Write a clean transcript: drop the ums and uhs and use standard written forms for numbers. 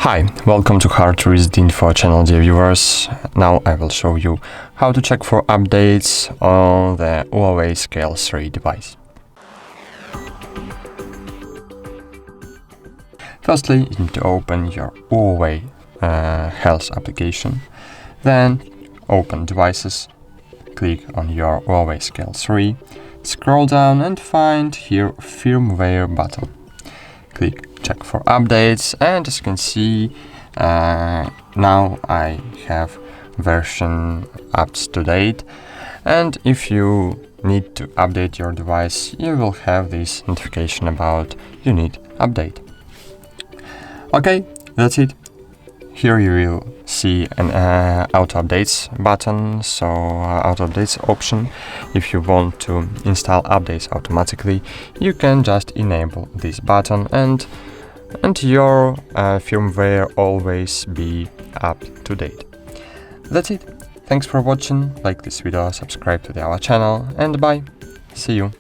Hi, welcome to HardReset.Info channel, dear viewers. Now I will show you how to check for updates on the Huawei Scale 3 device. Firstly, you need to open your Huawei Health application, then open Devices, click on your Huawei Scale 3, scroll down and find here firmware button. Click check for updates, and as you can see, now I have version up to date, and if you need to update your device, you will have this notification about you need update. Okay, that's it. Here you will see an auto updates button, so auto updates option. If you want to install updates automatically, you can just enable this button and your firmware always be up to date. That's it. Thanks for watching. Like this video, subscribe to our channel, and bye. See you.